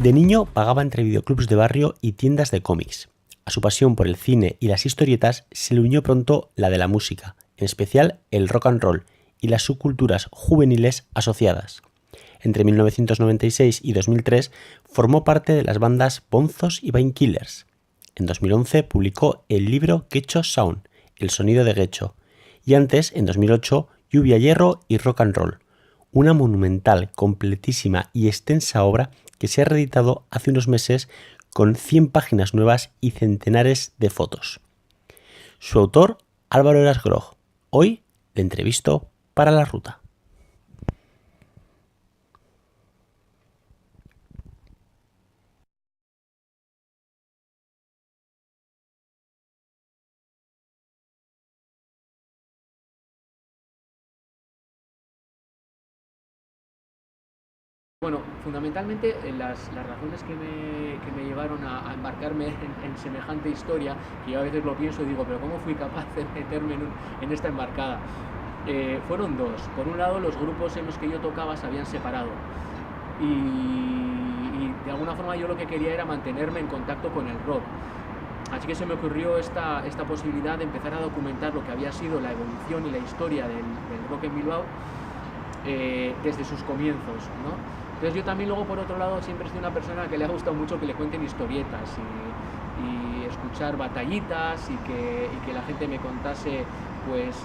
De niño vagaba entre videoclubs de barrio y tiendas de cómics. A su pasión por el cine y las historietas se le unió pronto la de la música, en especial el rock and roll y las subculturas juveniles asociadas. Entre 1996 y 2003 formó parte de las bandas Bonzos y Painkillers. En 2011 publicó el libro Gecho Sound, el sonido de Gecho, y antes, en 2008, Lluvia, Hierro y Rock and Roll, una monumental, completísima y extensa obra que se ha reeditado hace unos meses con 100 páginas nuevas y centenares de fotos. Su autor, Álvaro Heras Groj. Hoy le entrevisto para La Ruta. Bueno, fundamentalmente las razones que me llevaron a embarcarme en semejante historia, que yo a veces lo pienso y digo, pero ¿cómo fui capaz de meterme en esta embarcada? Fueron dos. Por un lado, los grupos en los que yo tocaba se habían separado y de alguna forma yo lo que quería era mantenerme en contacto con el rock. Así que se me ocurrió esta posibilidad de empezar a documentar lo que había sido la evolución y la historia del rock en Bilbao desde sus comienzos, ¿no? Entonces yo también luego, por otro lado, siempre soy una persona que le ha gustado mucho que le cuenten historietas y escuchar batallitas y que la gente me contase pues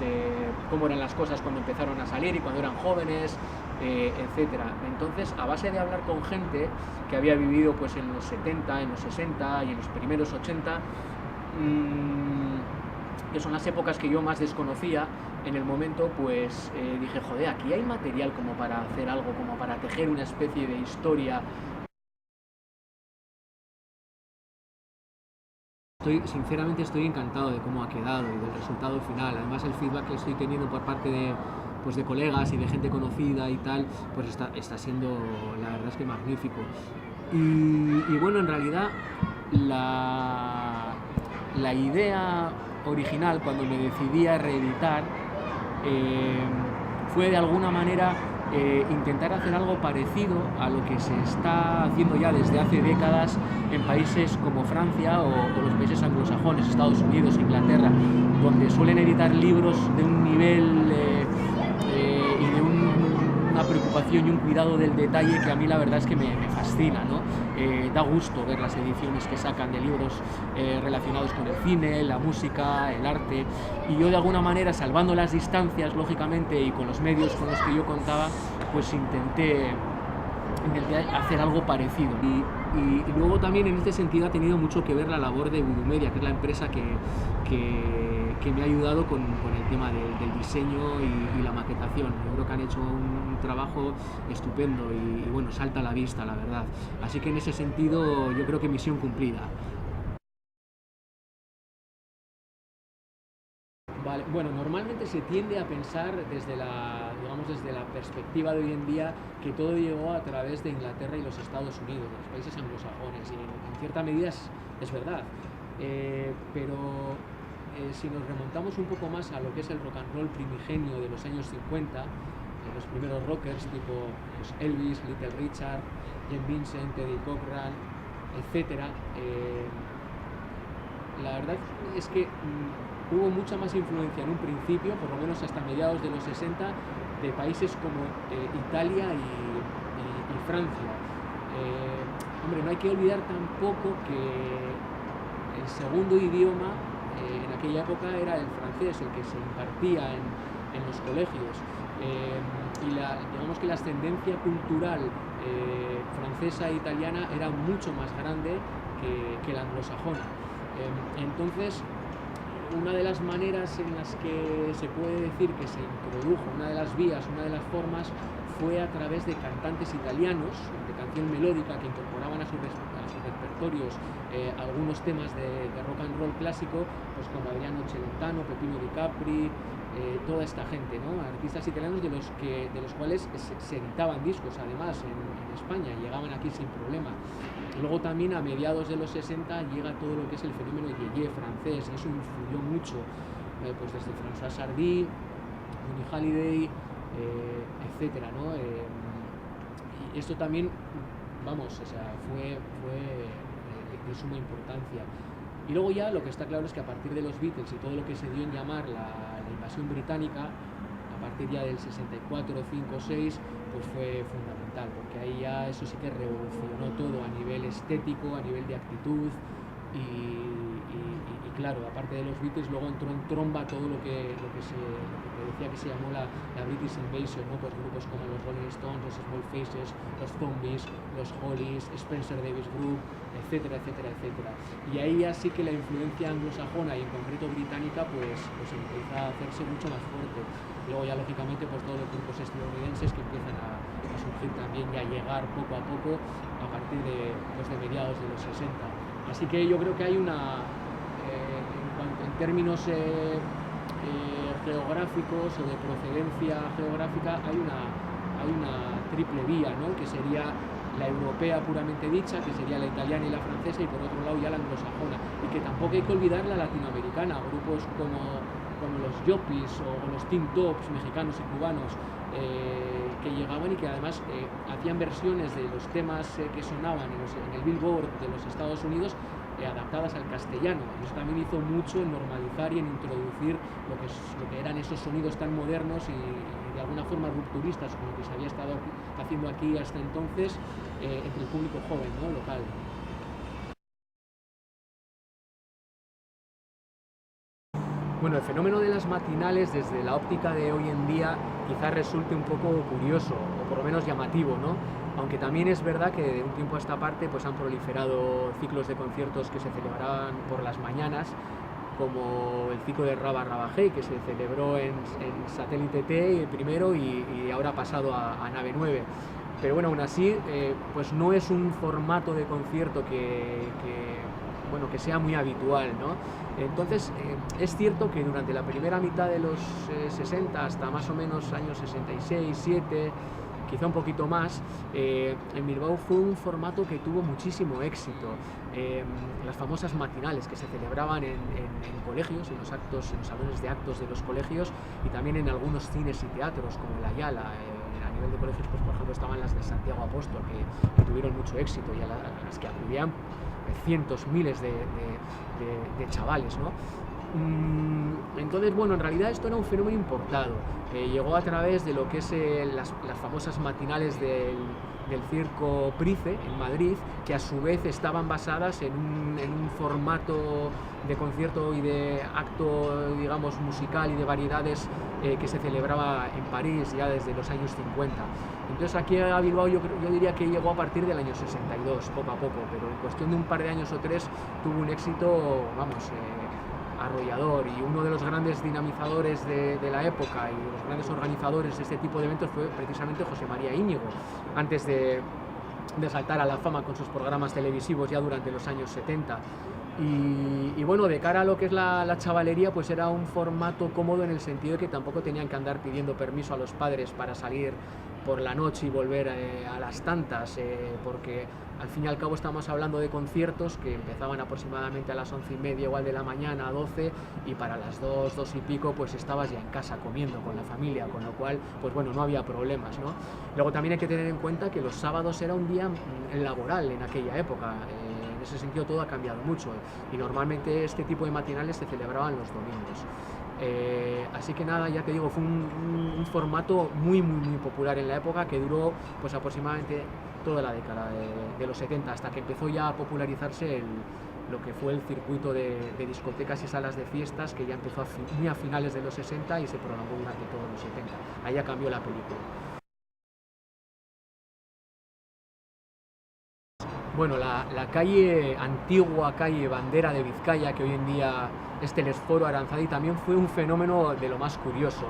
cómo eran las cosas cuando empezaron a salir y cuando eran jóvenes, etcétera. Entonces, a base de hablar con gente que había vivido pues en los 70, en los 60 y en los primeros 80, que son las épocas que yo más desconocía en el momento, pues dije, joder, aquí hay material como para hacer algo, como para tejer una especie de historia. Sinceramente estoy encantado de cómo ha quedado y del resultado final. Además, el feedback que estoy teniendo por parte de colegas y de gente conocida y tal, pues está siendo, la verdad es que magnífico. Y bueno, en realidad la idea original, cuando me decidí a reeditar, fue de alguna manera intentar hacer algo parecido a lo que se está haciendo ya desde hace décadas en países como Francia o los países anglosajones, Estados Unidos, Inglaterra, donde suelen editar libros de un nivel y de una preocupación y un cuidado del detalle que a mí la verdad es que me fascina, ¿no? Da gusto ver las ediciones que sacan de libros relacionados con el cine, la música, el arte, y yo de alguna manera, salvando las distancias lógicamente y con los medios con los que yo contaba, pues intenté hacer algo parecido. Y luego también en este sentido ha tenido mucho que ver la labor de Voodoo Media, que es la empresa que me ha ayudado con el tema del diseño y la maquetación. Yo creo que han hecho un trabajo estupendo y bueno, salta a la vista, la verdad. Así que en ese sentido yo creo que misión cumplida. Vale, bueno, normalmente se tiende a pensar desde la perspectiva de hoy en día que todo llegó a través de Inglaterra y los Estados Unidos, los países anglosajones, y en cierta medida es verdad. Pero si nos remontamos un poco más a lo que es el rock and roll primigenio de los años 50, los primeros rockers tipo pues Elvis, Little Richard, Jim Vincent, Eddie Cochran, etcétera, la verdad es que hubo mucha más influencia en un principio, por lo menos hasta mediados de los 60, de países como Italia y Francia. Hombre, no hay que olvidar tampoco que el segundo idioma en aquella época era el francés, el que se impartía en los colegios. Y digamos que la ascendencia cultural francesa e italiana era mucho más grande que la anglosajona. Entonces, una de las maneras en las que se puede decir que se introdujo, una de las vías, una de las formas, fue a través de cantantes italianos de canción melódica que incorporaban a sus repertorios algunos temas de rock and roll clásico, pues como Adriano Celentano, Peppino Di Capri, toda esta gente, ¿no? Artistas italianos de los cuales se editaban discos además en España, llegaban aquí sin problema. Luego también a mediados de los 60 llega todo lo que es el fenómeno yeye francés, y eso influyó mucho pues desde François Sardy, Johnny Hallyday, etcétera, ¿no? Y esto también vamos, o sea, fue de suma importancia. Y luego ya lo que está claro es que a partir de los Beatles y todo lo que se dio en llamar la invasión británica, a partir ya del 64, 5, 6, pues fue fundamental, porque ahí ya eso sí que revolucionó todo a nivel estético, a nivel de actitud y claro, aparte de los Beatles, luego entró en tromba todo lo que te decía que se llamó la British Invasion, ¿no? Pues grupos como los Rolling Stones, los Small Faces, los Zombies, los Hollies, Spencer Davis Group, etcétera, etcétera, etcétera. Y ahí ya sí que la influencia anglosajona y en concreto británica pues empieza a hacerse mucho más fuerte. Luego ya lógicamente pues todos los grupos estadounidenses que empiezan a surgir también y a llegar poco a poco a partir de mediados de los 60. Así que yo creo que hay una, en términos geográficos o de procedencia geográfica, hay una triple vía, ¿no? Que sería la europea puramente dicha, que sería la italiana y la francesa, y por otro lado ya la anglosajona. Y que tampoco hay que olvidar la latinoamericana, grupos como los Yopis o los Teen Tops mexicanos y cubanos, que llegaban y que además hacían versiones de los temas que sonaban en el Billboard de los Estados Unidos, adaptadas al castellano. Y eso también hizo mucho en normalizar y en introducir lo que eran esos sonidos tan modernos y de alguna forma rupturistas como que se había estado haciendo aquí hasta entonces entre el público joven, ¿no? Local. Bueno, el fenómeno de las matinales desde la óptica de hoy en día quizás resulte un poco curioso o por lo menos llamativo, ¿no? Aunque también es verdad que de un tiempo a esta parte pues han proliferado ciclos de conciertos que se celebraban por las mañanas, como el ciclo de Rabba Rabajé, que se celebró en Satélite T primero y ahora ha pasado a Nave 9. Pero bueno, aún así, pues no es un formato de concierto que sea muy habitual, ¿no? Entonces, es cierto que durante la primera mitad de los 60 hasta más o menos años 66, 7, quizá un poquito más, en Bilbao fue un formato que tuvo muchísimo éxito. Las famosas matinales que se celebraban en colegios, en los salones de actos de los colegios y también en algunos cines y teatros como el Ayala. A nivel de colegios, pues por ejemplo estaban las de Santiago Apóstol, que tuvieron mucho éxito y a las que acudían cientos, miles de chavales, ¿no? Entonces, bueno, en realidad esto era un fenómeno importado. Llegó a través de lo que es las famosas matinales del Circo Price en Madrid, que a su vez estaban basadas en un formato de concierto y de acto, digamos, musical y de variedades que se celebraba en París ya desde los años 50. Entonces aquí a Bilbao yo diría que llegó a partir del año 62, poco a poco, pero en cuestión de un par de años o tres tuvo un éxito, vamos, arrollador, y uno de los grandes dinamizadores de la época y los grandes organizadores de este tipo de eventos fue precisamente José María Íñigo, antes de saltar a la fama con sus programas televisivos ya durante los años 70. Y bueno, de cara a lo que es la chavalería, pues era un formato cómodo en el sentido de que tampoco tenían que andar pidiendo permiso a los padres para salir por la noche y volver a las tantas, porque al fin y al cabo estamos hablando de conciertos que empezaban aproximadamente a las 11:30 igual de la mañana, a 12, y para las 2, 2 y pico pues estabas ya en casa comiendo con la familia, con lo cual pues bueno, no había problemas, ¿no? Luego también hay que tener en cuenta que los sábados era un día laboral en aquella época. En ese sentido todo ha cambiado mucho y normalmente este tipo de matinales se celebraban los domingos. Así que nada, ya te digo, fue un formato muy popular en la época, que duró pues aproximadamente toda la década de los 70, hasta que empezó ya a popularizarse lo que fue el circuito de discotecas y salas de fiestas, que ya empezó muy a finales de los 60 y se prolongó durante todos los 70. Ahí ya cambió la película. Bueno, la antigua calle Bandera de Vizcaya, que hoy en día es Telesforo Aranzadi, también fue un fenómeno de lo más curioso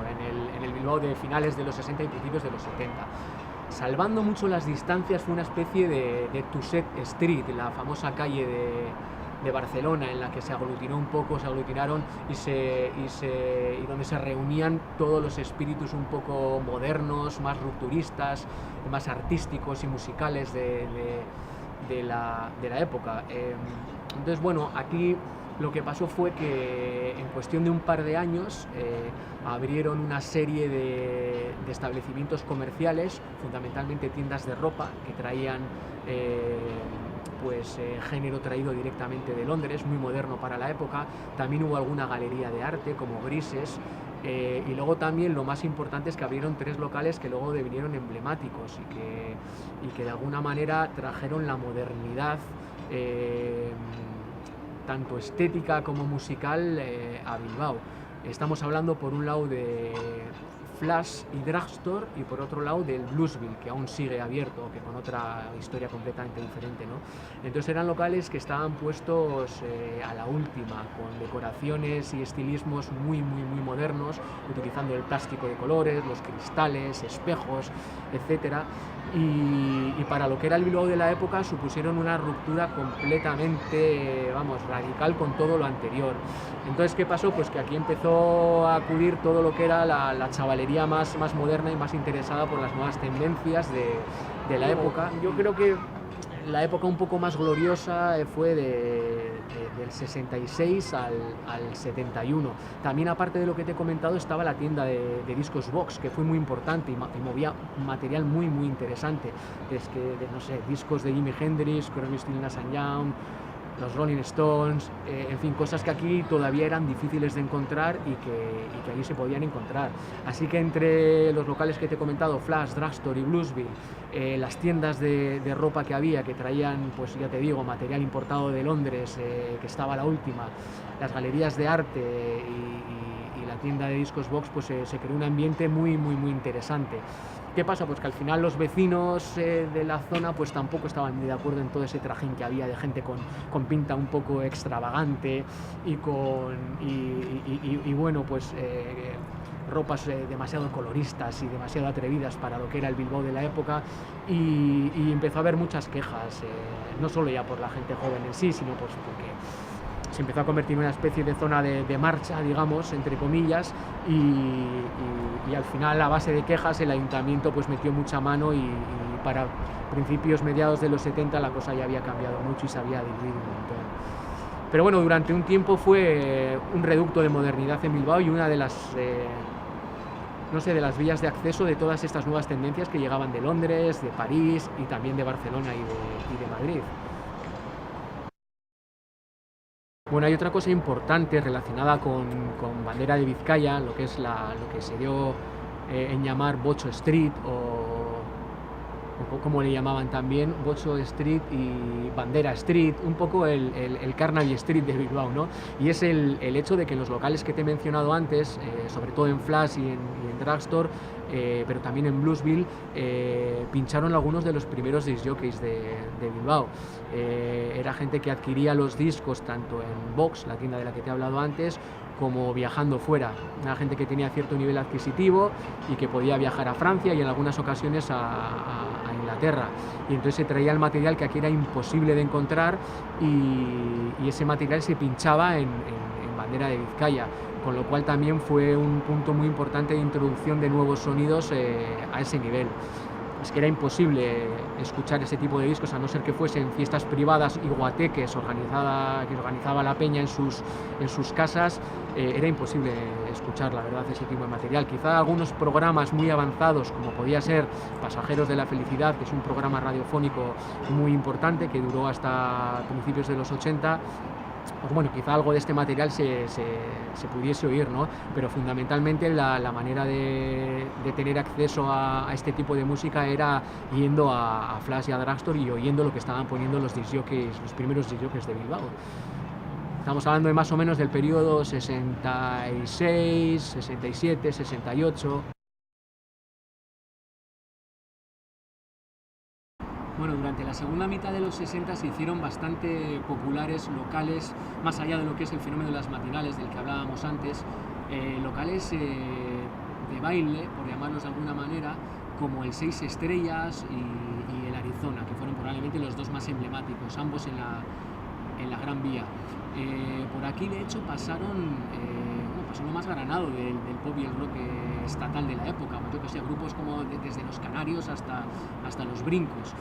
en el Bilbao de finales de los 60 y principios de los 70. Salvando mucho las distancias, fue una especie de Tuset Street, la famosa calle de Barcelona, en la que se aglutinaron y donde se reunían todos los espíritus un poco modernos, más rupturistas, más artísticos y musicales de la época. Entonces, bueno, aquí Lo que pasó fue que en cuestión de un par de años abrieron una serie de establecimientos comerciales, fundamentalmente tiendas de ropa, que traían género traído directamente de Londres, muy moderno para la época. También hubo alguna galería de arte, como Grises, y luego también lo más importante es que abrieron 3 locales que luego devinieron emblemáticos y que de alguna manera trajeron la modernidad tanto estética como musical a Bilbao. Estamos hablando por un lado de Flash y Drugstore y por otro lado del Bluesville, que aún sigue abierto, que con otra historia completamente diferente, ¿no? Entonces eran locales que estaban puestos a la última, con decoraciones y estilismos muy modernos, utilizando el plástico de colores, los cristales, espejos, etcétera. Y para lo que era el Bilbao de la época supusieron una ruptura completamente, radical con todo lo anterior. Entonces, ¿qué pasó? Pues que aquí empezó a acudir todo lo que era la chavalería más moderna y más interesada por las nuevas tendencias de la época. Yo creo que la época un poco más gloriosa fue del 66 al 71. También, aparte de lo que te he comentado, estaba la tienda de discos Vox, que fue muy importante y movía material muy interesante. Discos de Jimi Hendrix, Crosby, Stills, Nash & Young, los Rolling Stones, en fin, cosas que aquí todavía eran difíciles de encontrar y que allí se podían encontrar. Así que entre los locales que te he comentado, Flash, Drugstore y Bluesville, las tiendas de ropa que había, que traían, pues ya te digo, material importado de Londres, que estaba a la última, las galerías de arte y la tienda de discos Vox, pues se creó un ambiente muy interesante. ¿Qué pasa? Pues que al final los vecinos de la zona pues tampoco estaban muy de acuerdo en todo ese trajín que había de gente con pinta un poco extravagante y ropas demasiado coloristas y demasiado atrevidas para lo que era el Bilbao de la época, y empezó a haber muchas quejas, no solo ya por la gente joven en sí, sino pues porque se empezó a convertir en una especie de zona de marcha, digamos, entre comillas, y al final, a base de quejas, el ayuntamiento pues metió mucha mano y para principios, mediados de los 70, la cosa ya había cambiado mucho y se había diluido un montón. Pero bueno, durante un tiempo fue un reducto de modernidad en Bilbao y una de las de las vías de acceso de todas estas nuevas tendencias que llegaban de Londres, de París y también de Barcelona y de Madrid. Bueno, hay otra cosa importante relacionada con Bandera de Vizcaya, lo que se dio en llamar Bocho Street o como le llamaban también, Bocho Street y Bandera Street, un poco el Carnaby Street de Bilbao, ¿no? Y es el hecho de que en los locales que te he mencionado antes, sobre todo en Flash y en Drugstore, pero también en Bluesville, pincharon algunos de los primeros disc jockeys de Bilbao. Era gente que adquiría los discos tanto en Vox, la tienda de la que te he hablado antes, como viajando fuera. Era gente que tenía cierto nivel adquisitivo y que podía viajar a Francia y en algunas ocasiones a Inglaterra. Y entonces se traía el material que aquí era imposible de encontrar y ese material se pinchaba en Bandera de Vizcaya, con lo cual también fue un punto muy importante de introducción de nuevos sonidos a ese nivel. Es que era imposible escuchar ese tipo de discos a no ser que fuesen fiestas privadas y guateques que organizaba la peña en sus casas. Era imposible escuchar, la verdad, ese tipo de material. Quizá algunos programas muy avanzados, como podía ser Pasajeros de la Felicidad, que es un programa radiofónico muy importante que duró hasta principios de los 80, pues bueno, quizá algo de este material se pudiese oír, ¿no? Pero fundamentalmente la manera de tener acceso a este tipo de música era yendo a Flash y a Drugstore y oyendo lo que estaban poniendo los primeros disc jockeys de Bilbao. Estamos hablando de más o menos del periodo 66, 67, 68... Bueno, durante la segunda mitad de los 60 se hicieron bastante populares locales, más allá de lo que es el fenómeno de las matinales del que hablábamos antes, locales de baile, por llamarlos de alguna manera, como el 6 Estrellas y el Arizona, que fueron probablemente los dos más emblemáticos, ambos en la Gran Vía. Por aquí, de hecho, pasó lo más granado del pop y el rock estatal de la época, yo que sé, grupos como desde los Canarios hasta los Brincos.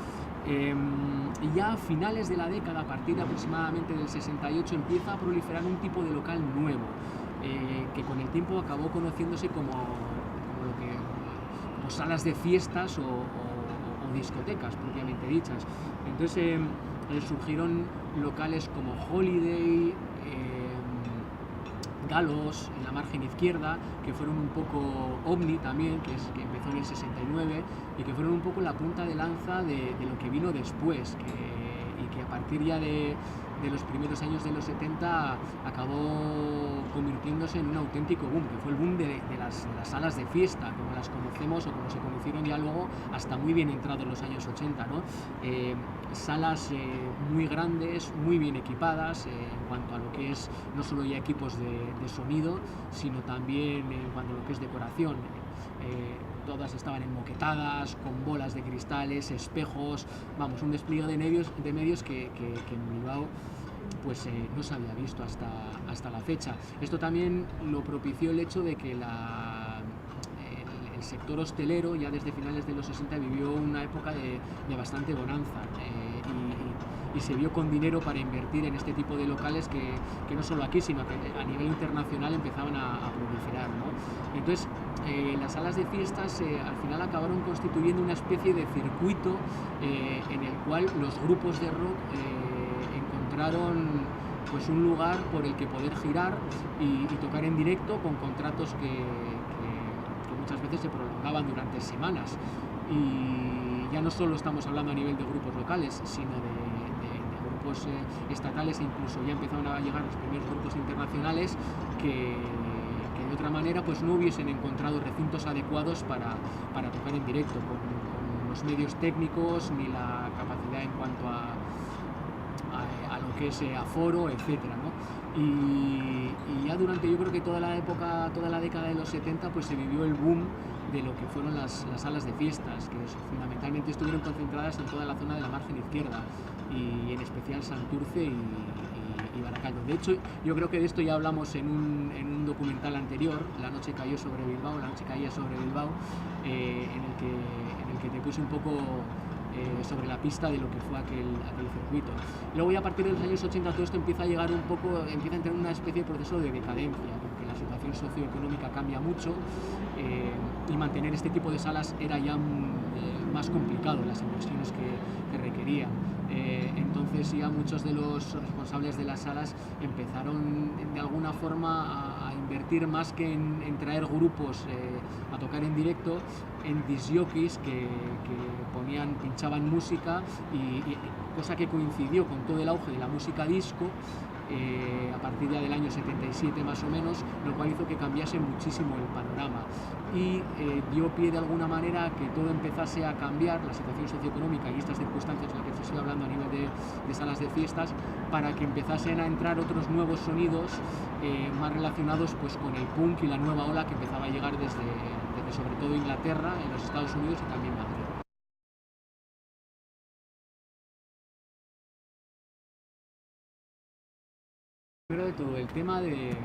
Y ya a finales de la década, a partir de aproximadamente del 68, empieza a proliferar un tipo de local nuevo, que con el tiempo acabó conociéndose como salas de fiestas o discotecas propiamente dichas. Entonces surgieron locales como Holiday, Galos en la margen izquierda, que fueron un poco Omni también, que empezó en el 69, y que fueron un poco la punta de lanza de lo que vino después, y que a partir ya de los primeros años de los 70 acabó convirtiéndose en un auténtico boom, que fue el boom de las salas de fiesta, como las conocemos o como se conocieron ya luego hasta muy bien entrados los años 80, ¿no? Salas muy grandes, muy bien equipadas en cuanto a lo que es no solo ya equipos de sonido, sino también en cuanto a lo que es decoración. Todas estaban enmoquetadas, con bolas de cristales, espejos, vamos, un despliegue de medios que en Bilbao pues no se había visto hasta la fecha. Esto también lo propició el hecho de que el sector hostelero ya desde finales de los 60 vivió una época de bastante bonanza, y se vio con dinero para invertir en este tipo de locales que no solo aquí, sino que a nivel internacional empezaban a proliferar, ¿no? Entonces, las salas de fiestas al final acabaron constituyendo una especie de circuito en el cual los grupos de rock encontraron pues un lugar por el que poder girar y tocar en directo con contratos que muchas veces se prolongaban durante semanas. Y ya no solo estamos hablando a nivel de grupos locales, sino de grupos estatales, e incluso ya empezaron a llegar los primeros grupos internacionales que de otra manera pues no hubiesen encontrado recintos adecuados para tocar en directo, con los medios técnicos ni la capacidad en cuanto a lo que es aforo, etcétera, ¿no? Y ya durante, yo creo que toda la década de los 70 pues se vivió el boom de lo que fueron las salas de fiestas, que fundamentalmente estuvieron concentradas en toda la zona de la margen izquierda, y en especial Santurce y Baracaldo. De hecho, yo creo que de esto ya hablamos en un documental anterior, La noche cayó sobre Bilbao, La noche caía sobre Bilbao, en el que te puse un poco sobre la pista de lo que fue aquel circuito. Luego ya a partir de los años 80 todo esto empieza a llegar empieza a entrar en una especie de proceso de decadencia, porque la situación socioeconómica cambia mucho, y mantener este tipo de salas era ya más complicado, las inversiones que requerían. Entonces ya muchos de los responsables de las salas empezaron de alguna forma a invertir más que en traer grupos a tocar en directo, en discjockeys que pinchaban música, y cosa que coincidió con todo el auge de la música disco a partir ya del año 77 más o menos, lo cual hizo que cambiase muchísimo el panorama y dio pie de alguna manera a que todo empezase a cambiar, la situación socioeconómica y estas circunstancias en las que te estoy hablando a nivel de salas de fiestas, para que empezasen a entrar otros nuevos sonidos más relacionados pues con el punk y la nueva ola que empezaba a llegar desde sobre todo Inglaterra, en los Estados Unidos y también Madrid. Pero de todo el tema de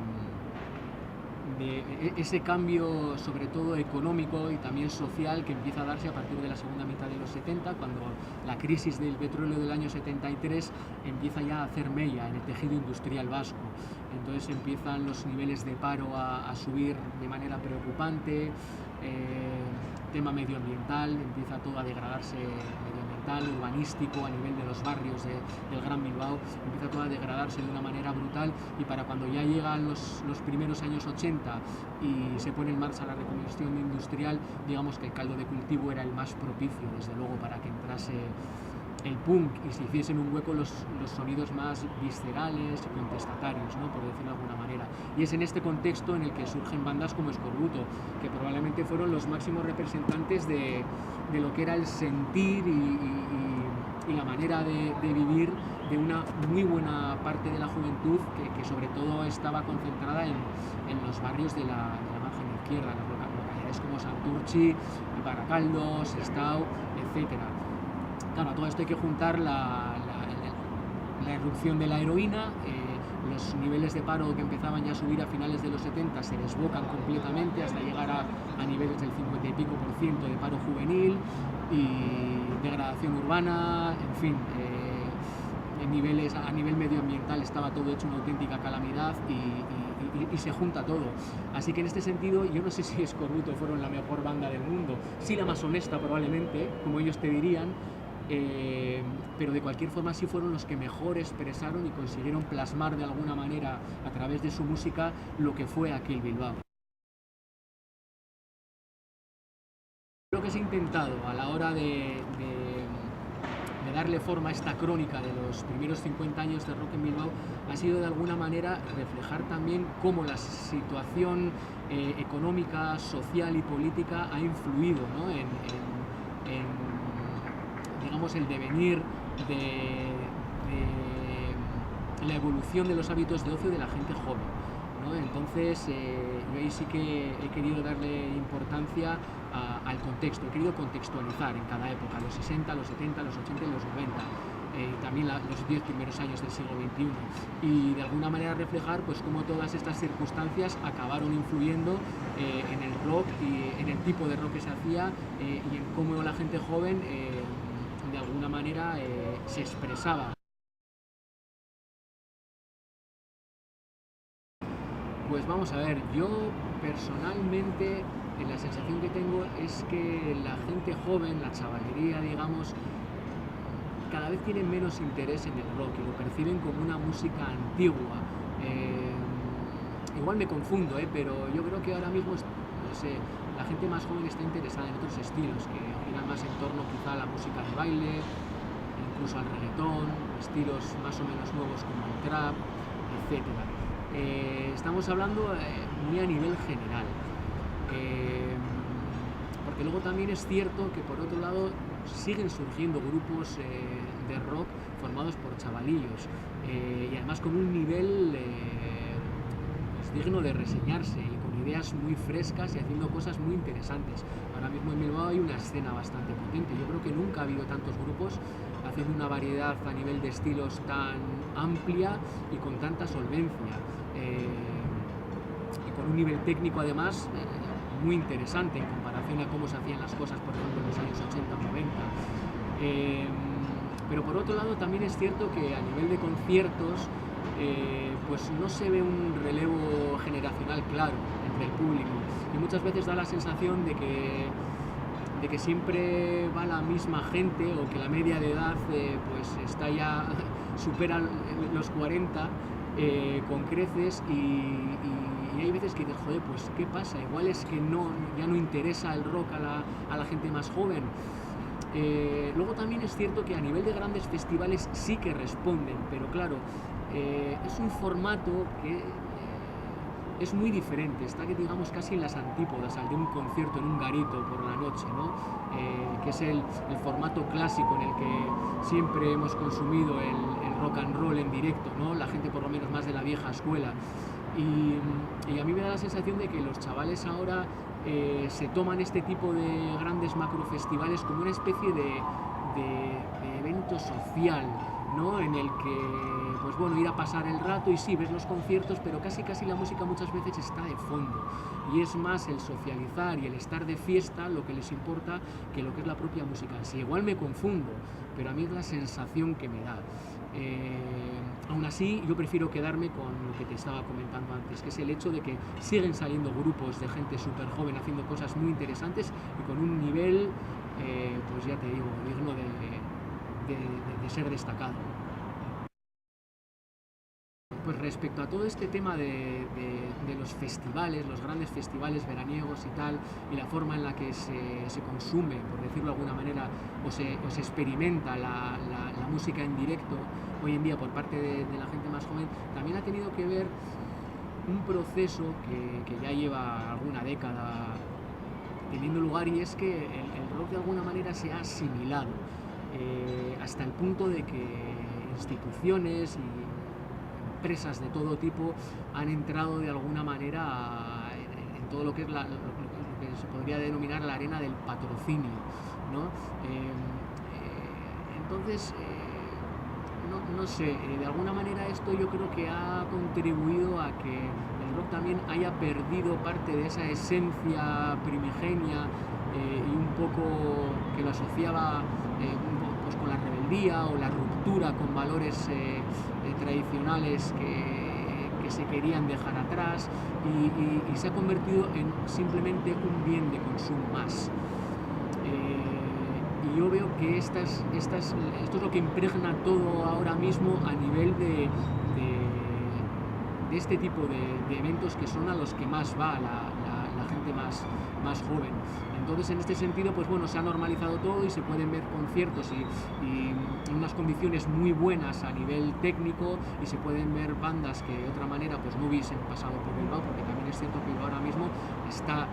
ese cambio sobre todo económico y también social que empieza a darse a partir de la segunda mitad de los 70, cuando la crisis del petróleo del año 73 empieza ya a hacer mella en el tejido industrial vasco. Entonces empiezan los niveles de paro a subir de manera preocupante, tema medioambiental, empieza todo a degradarse medioambiental, urbanístico, a nivel de los barrios del Gran Bilbao, empieza todo a degradarse de una manera brutal, y para cuando ya llegan los primeros años 80 y se pone en marcha la reconversión industrial, digamos que el caldo de cultivo era el más propicio, desde luego, para que entrase el punk y se hiciesen un hueco los sonidos más viscerales y contestatarios, ¿no? Por decirlo de alguna manera. Y es en este contexto en el que surgen bandas como Escorbuto, que probablemente fueron los máximos representantes de lo que era el sentir y la manera de vivir de una muy buena parte de la juventud que sobre todo estaba concentrada en los barrios de la margen izquierda, las localidades como Santurchi, Baracaldo, Sestao, etcétera. Claro, a todo esto hay que juntar la la irrupción de la heroína, los niveles de paro que empezaban ya a subir a finales de los 70 se desbocan completamente hasta llegar a niveles del 50 y pico por ciento de paro juvenil y degradación urbana, en fin, a nivel medioambiental estaba todo hecho una auténtica calamidad y se junta todo. Así que en este sentido, yo no sé si Eskorbuto fueron la mejor banda del mundo, sí la más honesta probablemente, como ellos te dirían, pero de cualquier forma sí fueron los que mejor expresaron y consiguieron plasmar de alguna manera a través de su música lo que fue aquel Bilbao. Lo que se ha intentado a la hora de darle forma a esta crónica de los primeros 50 años de rock en Bilbao ha sido de alguna manera reflejar también cómo la situación económica, social y política ha influido, ¿no? en digamos, el devenir de la evolución de los hábitos de ocio de la gente joven, ¿no? Entonces, yo ahí sí que he querido darle importancia al contexto, he querido contextualizar en cada época, los 60, los 70, los 80 y los 90, también los 10 primeros años del siglo XXI, y de alguna manera reflejar pues cómo todas estas circunstancias acabaron influyendo en el rock y en el tipo de rock que se hacía y en cómo la gente joven de alguna manera se expresaba. Pues vamos a ver, yo personalmente la sensación que tengo es que la gente joven, la chavalería, digamos, cada vez tiene menos interés en el rock y lo perciben como una música antigua. Igual me confundo, pero yo creo que ahora mismo, no sé, la gente más joven está interesada en otros estilos que giran más en torno quizá a la música de baile, incluso al reggaetón, estilos más o menos nuevos como el trap, etc. Estamos hablando muy a nivel general, porque luego también es cierto que por otro lado siguen surgiendo grupos de rock formados por chavalillos y además con un nivel digno de reseñarse y con ideas muy frescas y haciendo cosas muy interesantes. Ahora mismo en Bilbao hay una escena bastante potente, yo creo que nunca ha habido tantos grupos haciendo una variedad a nivel de estilos tan amplia y con tanta solvencia y con un nivel técnico además muy interesante en comparación a cómo se hacían las cosas por ejemplo en los años 80 o 90. Pero por otro lado también es cierto que a nivel de conciertos pues no se ve un relevo generacional claro entre el público y muchas veces da la sensación de que siempre va la misma gente o que la media de edad pues está ya supera los 40 con creces y hay veces que dices, joder, pues ¿qué pasa? Igual es que ya no interesa el rock a la gente más joven. Luego también es cierto que a nivel de grandes festivales sí que responden, pero claro, es un formato que es muy diferente, está que digamos casi en las antípodas al de un concierto en un garito por la noche, ¿no? Que es el formato clásico en el que siempre hemos consumido el rock and roll en directo, ¿no? La gente por lo menos más de la vieja escuela. Y a mí me da la sensación de que los chavales ahora se toman este tipo de grandes macrofestivales como una especie de evento social, ¿no? En el que, pues bueno, ir a pasar el rato y sí, ves los conciertos, pero casi la música muchas veces está de fondo y es más el socializar y el estar de fiesta lo que les importa que lo que es la propia música en sí. Igual me confundo, pero a mí es la sensación que me da. Aún así, yo prefiero quedarme con lo que te estaba comentando antes, que es el hecho de que siguen saliendo grupos de gente súper joven haciendo cosas muy interesantes y con un nivel, pues ya te digo, digno de ser destacado. Pues respecto a todo este tema de los festivales, los grandes festivales veraniegos y tal, y la forma en la que se consume, por decirlo de alguna manera, o se experimenta la música en directo hoy en día por parte de la gente más joven, también ha tenido que ver un proceso que ya lleva alguna década teniendo lugar, y es que el rock de alguna manera se ha asimilado hasta el punto de que instituciones y empresas de todo tipo han entrado de alguna manera en todo lo que es lo que se podría denominar la arena del patrocinio, ¿no? Entonces no sé, de alguna manera esto yo creo que ha contribuido a que el rock también haya perdido parte de esa esencia primigenia y un poco que lo asociaba pues con la rebeldía o la ruptura con valores tradicionales que se querían dejar atrás y se ha convertido en simplemente un bien de consumo más. Y yo veo que esto es lo que impregna todo ahora mismo a nivel de este tipo de eventos que son a los que más va la gente más joven. Entonces, en este sentido, pues bueno, se ha normalizado todo y se pueden ver conciertos y en unas condiciones muy buenas a nivel técnico, y se pueden ver bandas que de otra manera pues no hubiesen pasado por Bilbao, porque también es cierto que Bilbao ahora mismo está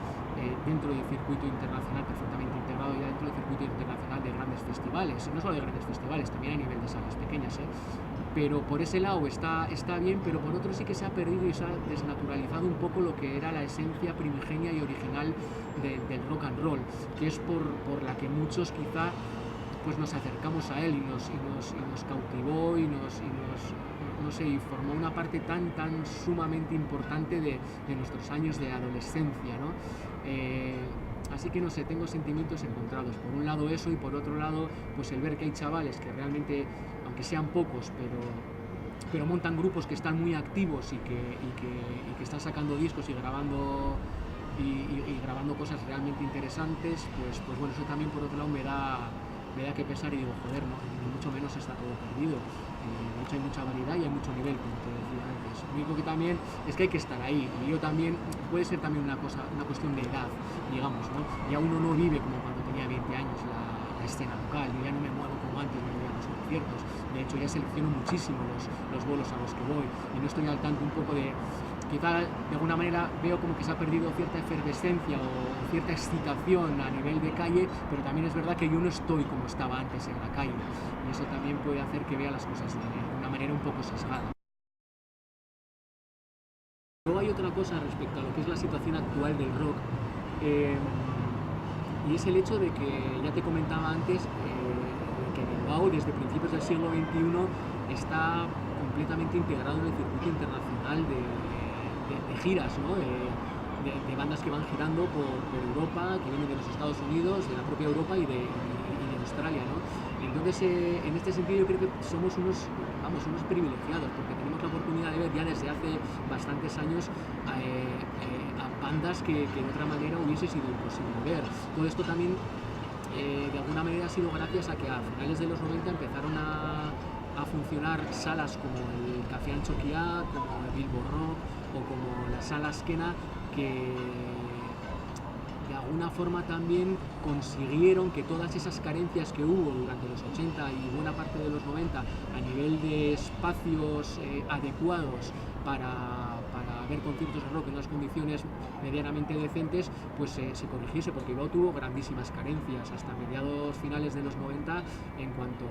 dentro del circuito internacional perfectamente integrado, y dentro del circuito internacional de grandes festivales, no solo de grandes festivales, también a nivel de salas pequeñas, pero por ese lado está bien, pero por otro sí que se ha perdido y se ha desnaturalizado un poco lo que era la esencia primigenia y original del rock and roll, que es por la que muchos quizá pues nos acercamos a él y nos cautivó y no sé, y formó una parte tan sumamente importante de nuestros años de adolescencia, ¿no? Así que no sé, tengo sentimientos encontrados. Por un lado eso, y por otro lado pues el ver que hay chavales que realmente, aunque sean pocos, pero montan grupos que están muy activos y que están sacando discos y grabando cosas realmente interesantes, pues bueno, eso también por otro lado me da que pensar, y digo, joder, no, ni mucho menos está todo perdido. De hecho hay mucha variedad y hay mucho nivel, como te decía antes. Lo único que también es que hay que estar ahí, y yo también, puede ser también una cuestión de edad, digamos, ¿no? Ya uno no vive como cuando tenía 20 años la escena local, yo ya no me muevo como antes, me voy a los conciertos. De hecho ya selecciono muchísimo los bolos a los que voy, y no estoy al tanto un poco de, quizá de alguna manera veo como que se ha perdido cierta efervescencia o cierta excitación a nivel de calle, pero también es verdad que yo no estoy como estaba antes en la calle, y eso también puede hacer que vea las cosas de una manera un poco sesgada. Luego hay otra cosa respecto a lo que es la situación actual del rock, y es el hecho de que, ya te comentaba antes, que Bilbao desde principios del siglo XXI está completamente integrado en el circuito internacional de giras, ¿no? De bandas que van girando por Europa, que vienen de los Estados Unidos, de la propia Europa y de Australia, ¿no? Entonces, en este sentido yo creo que somos unos privilegiados, porque tenemos la oportunidad de ver ya desde hace bastantes años a bandas que de otra manera hubiese sido imposible ver. Todo esto también de alguna manera ha sido gracias a que a finales de los 90 empezaron a funcionar salas como el Café Antxokia, como el Bilbo Rock o como la Sala Azkena, que de alguna forma también consiguieron que todas esas carencias que hubo durante los 80 y buena parte de los 90 a nivel de espacios adecuados para ver conciertos de rock en unas condiciones medianamente decentes, pues se corrigiese, porque luego tuvo grandísimas carencias hasta mediados finales de los 90 en cuanto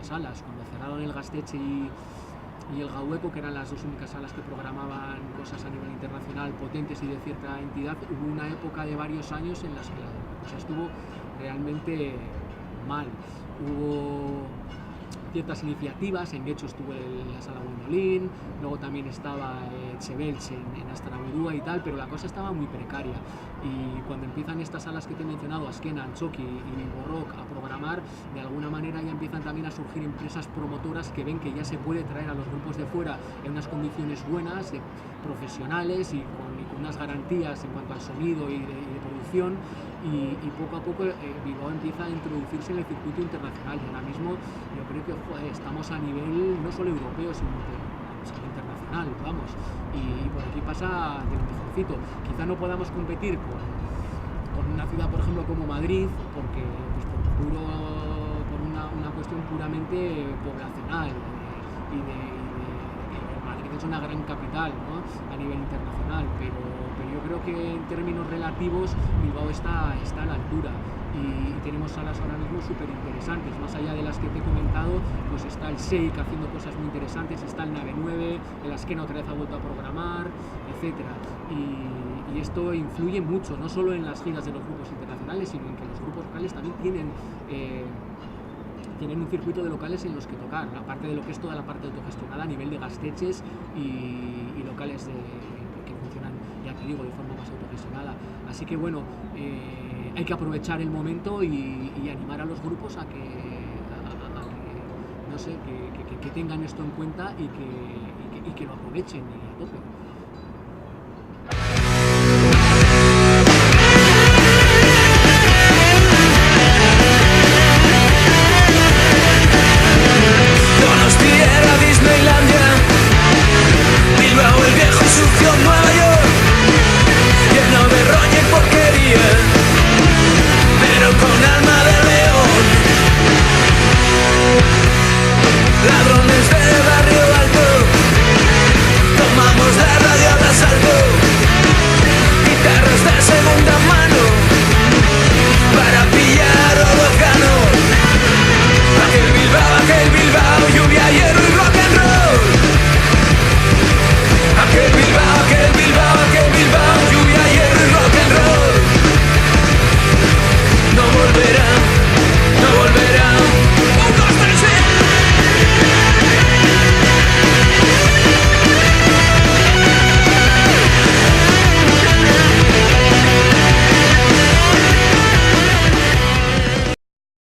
a salas. Cuando cerraron el Gaztetxe y el Gaueko, que eran las dos únicas salas que programaban cosas a nivel internacional potentes y de cierta entidad, hubo una época de varios años en las que la cosa estuvo realmente mal. Hubo ciertas iniciativas, en Getxo estuvo la sala Windolin, luego también estaba Chebelch en Astrabudúa y tal, pero la cosa estaba muy precaria, y cuando empiezan estas salas que te he mencionado, Azkena, Antxoki y Bilbo Rock, a programar, de alguna manera ya empiezan también a surgir empresas promotoras que ven que ya se puede traer a los grupos de fuera en unas condiciones buenas, profesionales y con unas garantías en cuanto al sonido y de producción, y poco a poco Bilbao empieza a introducirse en el circuito internacional, y ahora mismo yo creo que estamos a nivel no solo europeo, sino internacional, vamos, y por aquí pasa de lo mejorcito. Quizá no podamos competir con una ciudad, por ejemplo, como Madrid, porque pues, por una cuestión puramente poblacional, y de Madrid es una gran capital, ¿no?, a nivel internacional, pero yo creo que en términos relativos Bilbao está a la altura, y tenemos salas ahora mismo súper interesantes. Más allá de las que te he comentado, pues está el Seik haciendo cosas muy interesantes, está el Nave 9, el Azkena otra vez ha vuelto a programar, etcétera. Y esto influye mucho, no solo en las giras de los grupos internacionales, sino en que los grupos locales también tienen tienen un circuito de locales en los que tocar, aparte de lo que es toda la parte autogestionada a nivel de gasteches y locales que funcionan, ya te digo, de forma más autogestionada. Así que bueno, hay que aprovechar el momento y animar a los grupos a que no sé, que tengan esto en cuenta y que lo aprovechen y a tope.